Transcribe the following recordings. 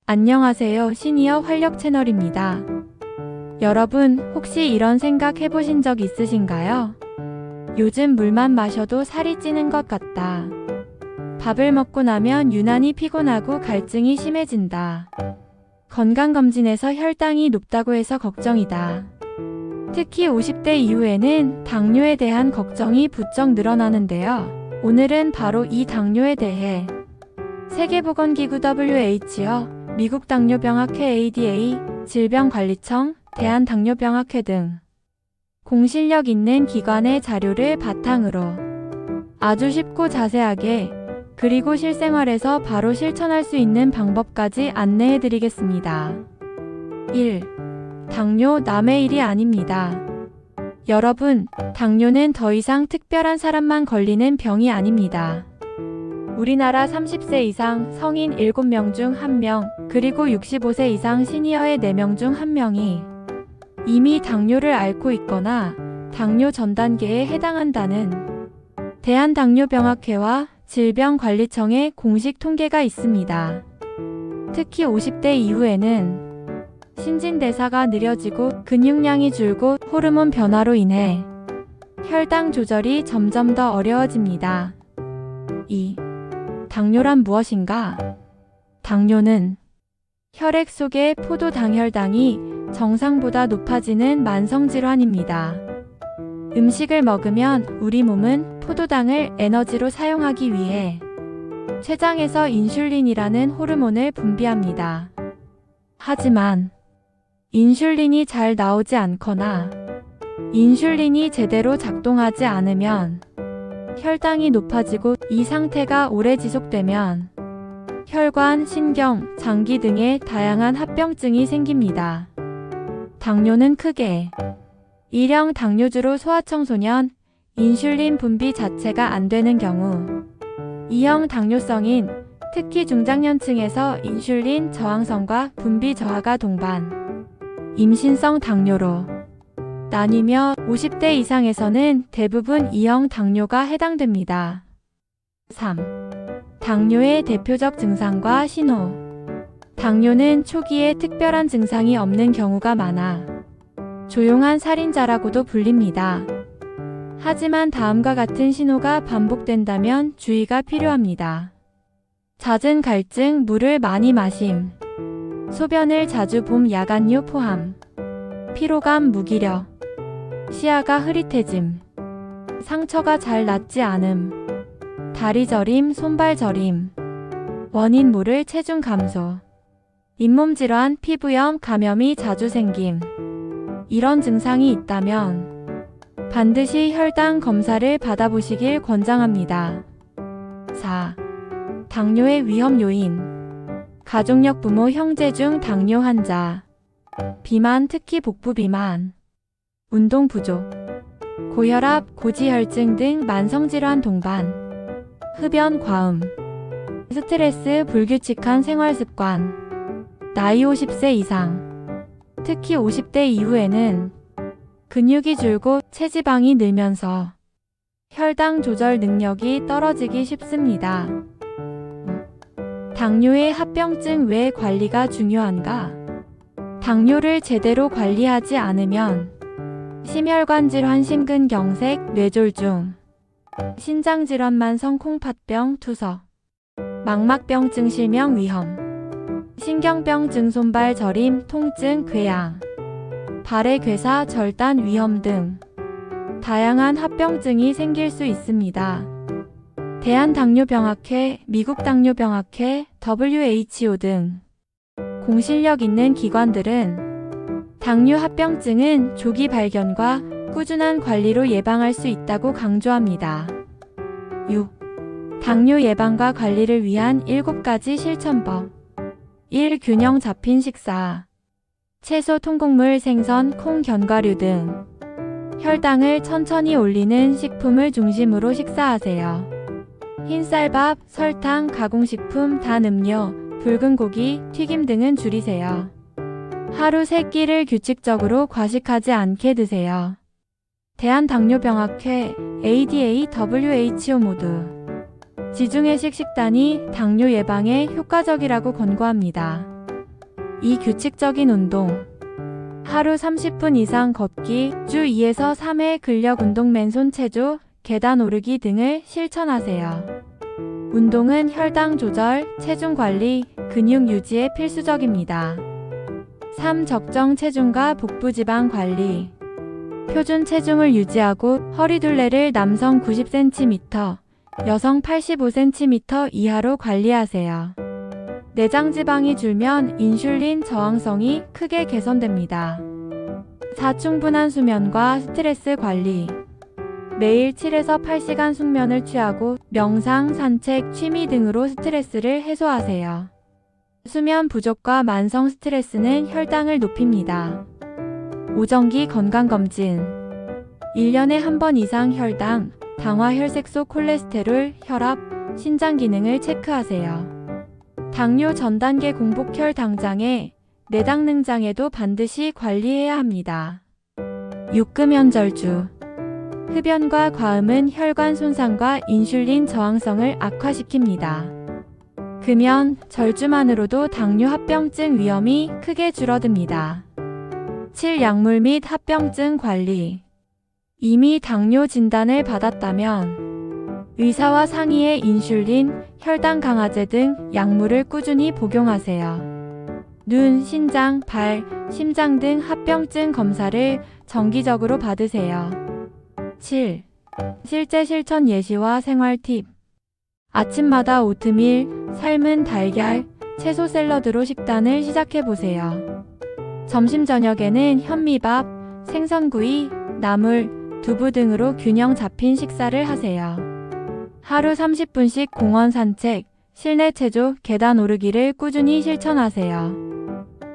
안녕하세요. 시니어 활력 채널입니다. 여러분, 혹시 이런 생각 해보신 적 있으신가요? 요즘 물만 마셔도 살이 찌는 것 같다. 밥을 먹고 나면 유난히 피곤하고 갈증이 심해진다. 건강검진에서 혈당이 높다고 해서 걱정이다. 특히 50대 이후에는 당뇨에 대한 걱정이 부쩍 늘어나는데요. 오늘은 바로 이 당뇨에 대해 세계보건기구 WHO, 미국 당뇨병학회 ADA, 질병관리청, 대한당뇨병학회 등 공신력 있는 기관의 자료를 바탕으로 아주 쉽고 자세하게 그리고 실생활에서 바로 실천할 수 있는 방법까지 안내해 드리겠습니다. 1. 당뇨 남의 일이 아닙니다. 여러분, 당뇨는 더 이상 특별한 사람만 걸리는 병이 아닙니다. 우리나라 30세 이상 성인 7명 중 1명, 그리고 65세 이상 시니어의 4명 중 1명이 이미 당뇨를 앓고 있거나 당뇨 전 단계에 해당한다는 대한당뇨병학회와 질병관리청의 공식 통계가 있습니다. 특히 50대 이후에는 신진대사가 느려지고 근육량이 줄고 호르몬 변화로 인해 혈당 조절이 점점 더 어려워집니다. 2. 당뇨란 무엇인가? 당뇨는 혈액 속의 포도당혈당이 정상보다 높아지는 만성질환입니다. 음식을 먹으면 우리 몸은 포도당을 에너지로 사용하기 위해 췌장에서 인슐린이라는 호르몬을 분비합니다. 하지만 인슐린이 잘 나오지 않거나 인슐린이 제대로 작동하지 않으면 혈당이 높아지고 이 상태가 오래 지속되면 혈관, 신경, 장기 등의 다양한 합병증이 생깁니다. 당뇨는 크게 1형 당뇨주로 소아청소년, 인슐린 분비 자체가 안 되는 경우 2형 당뇨성인 특히 중장년층에서 인슐린 저항성과 분비 저하가 동반 임신성 당뇨로 나뉘며 50대 이상에서는 대부분 2형 당뇨가 해당됩니다. 3. 당뇨의 대표적 증상과 신호. 당뇨는 초기에 특별한 증상이 없는 경우가 많아 조용한 살인자라고도 불립니다. 하지만 다음과 같은 신호가 반복된다면 주의가 필요합니다. 잦은 갈증, 물을 많이 마심, 소변을 자주 봄 야간류 포함, 피로감, 무기력, 시야가 흐릿해짐, 상처가 잘 낫지 않음, 다리 저림, 손발 저림, 원인 모를 체중 감소, 잇몸 질환, 피부염, 감염이 자주 생김. 이런 증상이 있다면 반드시 혈당 검사를 받아보시길 권장합니다. 4. 당뇨의 위험 요인. 가족력 부모, 형제 중 당뇨 환자, 비만, 특히 복부 비만, 운동 부족, 고혈압, 고지혈증 등 만성질환 동반, 흡연 과음, 스트레스, 불규칙한 생활습관, 나이 50세 이상, 특히 50대 이후에는 근육이 줄고 체지방이 늘면서 혈당 조절 능력이 떨어지기 쉽습니다. 당뇨의 합병증 왜 관리가 중요한가? 당뇨를 제대로 관리하지 않으면 심혈관 질환, 심근경색, 뇌졸중, 신장질환, 만성 콩팥병, 투석, 망막병증, 실명 위험, 신경병증, 손발 저림, 통증, 궤양, 발의 괴사, 절단 위험 등 다양한 합병증이 생길 수 있습니다. 대한당뇨병학회, 미국 당뇨병학회, WHO 등 공신력 있는 기관들은 당뇨 합병증은 조기 발견과 꾸준한 관리로 예방할 수 있다고 강조합니다. 6. 당뇨 예방과 관리를 위한 7가지 실천법. 1. 균형 잡힌 식사. 채소, 통곡물, 생선, 콩, 견과류 등 혈당을 천천히 올리는 식품을 중심으로 식사하세요. 흰쌀밥, 설탕, 가공식품, 단 음료, 붉은 고기, 튀김 등은 줄이세요. 하루 3끼를 규칙적으로 과식하지 않게 드세요. 대한당뇨병학회, ADA, WHO 모두 지중해식 식단이 당뇨 예방에 효과적이라고 권고합니다. 2. 규칙적인 운동. 하루 30분 이상 걷기, 주 2에서 3회 근력 운동, 맨손 체조, 계단 오르기 등을 실천하세요. 운동은 혈당 조절, 체중 관리, 근육 유지에 필수적입니다. 3. 적정 체중과 복부 지방 관리. 표준 체중을 유지하고 허리둘레를 남성 90cm, 여성 85cm 이하로 관리하세요. 내장 지방이 줄면 인슐린 저항성이 크게 개선됩니다. 4. 충분한 수면과 스트레스 관리. 매일 7에서 8시간 숙면을 취하고 명상, 산책, 취미 등으로 스트레스를 해소하세요. 수면 부족과 만성 스트레스는 혈당을 높입니다. 5. 정기 건강검진. 1년에 한 번 이상 혈당, 당화, 혈색소, 콜레스테롤, 혈압, 신장 기능을 체크하세요. 당뇨 전단계 공복혈 당장에 내당 능장에도 반드시 관리해야 합니다. 6. 금연절주. 흡연과 과음은 혈관 손상과 인슐린 저항성을 악화시킵니다. 금연, 절주만으로도 당뇨 합병증 위험이 크게 줄어듭니다. 7. 약물 및 합병증 관리. 이미 당뇨 진단을 받았다면 의사와 상의해 인슐린, 혈당 강화제 등 약물을 꾸준히 복용하세요. 눈, 신장, 발, 심장 등 합병증 검사를 정기적으로 받으세요. 7. 실제 실천 예시와 생활 팁. 아침마다 오트밀, 삶은 달걀, 채소 샐러드로 식단을 시작해보세요. 점심 저녁에는 현미밥, 생선구이, 나물, 두부 등으로 균형 잡힌 식사를 하세요. 하루 30분씩 공원 산책, 실내 체조, 계단 오르기를 꾸준히 실천하세요.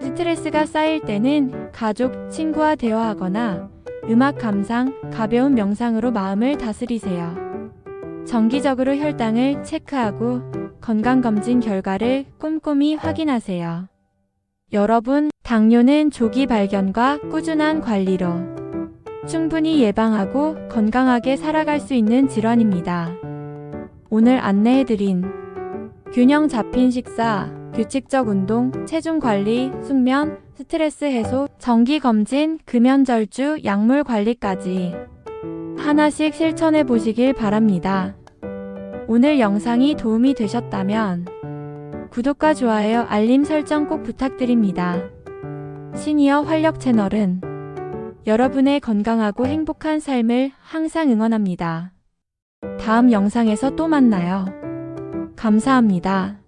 스트레스가 쌓일 때는 가족, 친구와 대화하거나 음악 감상, 가벼운 명상으로 마음을 다스리세요. 정기적으로 혈당을 체크하고 건강검진 결과를 꼼꼼히 확인하세요. 여러분, 당뇨는 조기 발견과 꾸준한 관리로 충분히 예방하고 건강하게 살아갈 수 있는 질환입니다. 오늘 안내해드린 균형 잡힌 식사, 규칙적 운동, 체중 관리, 숙면, 스트레스 해소, 정기검진, 금연절주, 약물 관리까지 하나씩 실천해 보시길 바랍니다. 오늘 영상이 도움이 되셨다면 구독과 좋아요, 알림 설정 꼭 부탁드립니다. 시니어 활력 채널은 여러분의 건강하고 행복한 삶을 항상 응원합니다. 다음 영상에서 또 만나요. 감사합니다.